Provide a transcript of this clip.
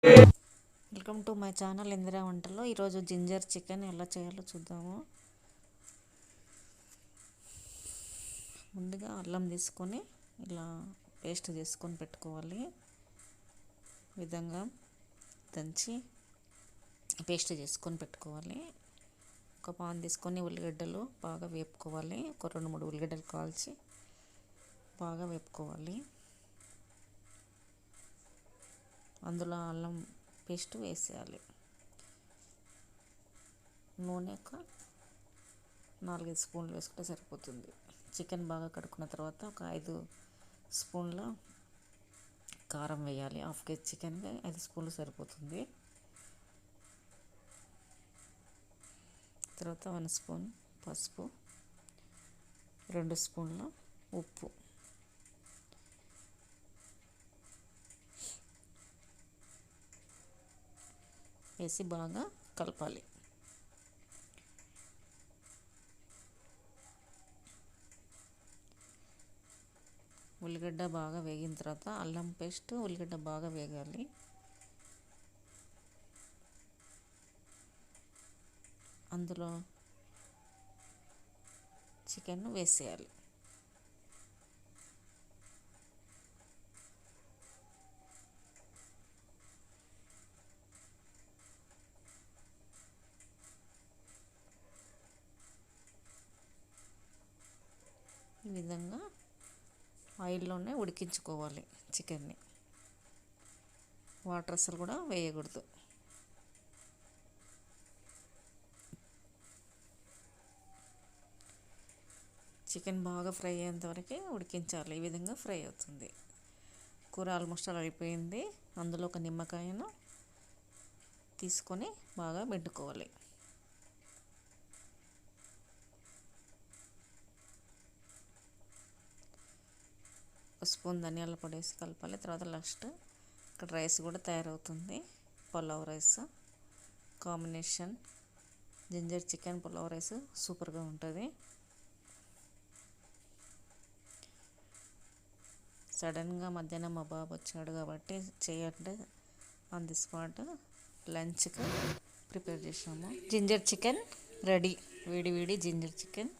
Welcome to my channel Indira వంటల్లో. ఈరోజు ginger chicken ఎలా చేయాలో చూద్దాము. ముందుగా అల్లం తీసుకొని ఇలా పేస్ట్ చేసుకొని పెట్టుకోవాలి. ఈ విధంగా దంచి పేస్ట్ చేసుకొని పెట్టుకోవాలి. ఒక పాన్ తీసుకొని ఉల్లిగడ్డలు బాగా వేపుకోవాలి. ఒక 2-3 ఉల్లిగడ్డలు కాల్చి బాగా వేపుకోవాలి. అందులో అల్లం పేస్ట్ వేసేయాలి. నూనె ఒక 4-5 స్పూన్లు వేసుకుంటే సరిపోతుంది. చికెన్ బాగా కడుక్కున్న తర్వాత ఒక 5 స్పూన్ల కారం వేయాలి. హాఫ్ కేజీ చికెన్కి 5 స్పూన్లు సరిపోతుంది. తర్వాత 1 స్పూన్ పసుపు, 2 స్పూన్ల ఉప్పు వేసి బాగా కలపాలి. ఉల్లిగడ్డ బాగా వేగిన తర్వాత అల్లం పేస్ట్ ఉల్లిగడ్డ బాగా వేగాలి. అందులో చికెన్ వేసేయాలి. ఈ విధంగా ఆయిల్లోనే ఉడికించుకోవాలి చికెన్ని. వాటర్ అసలు కూడా వేయకూడదు. చికెన్ బాగా ఫ్రై అయ్యేంత వరకే ఉడికించాలి. ఈ విధంగా ఫ్రై అవుతుంది. కూర ఆల్మోస్ట్ అలా అయిపోయింది. అందులో ఒక నిమ్మకాయను తీసుకొని బాగా పిండుకోవాలి. ఒక స్పూన్ ధనియాల పొడి వేసి కలపాలి. తర్వాత లాస్ట్ ఇక్కడ రైస్ కూడా తయారవుతుంది. Pulao rice combination ginger chicken pulao rice సూపర్గా ఉంటుంది. సడన్గా మధ్యాహ్నం మా బాబు వచ్చాడు కాబట్టి చేయండి ఆన్ ది స్పాట్ లంచ్కి ప్రిపేర్ చేసాము. Ginger chicken ready. వేడి వేడి జింజర్ చికెన్.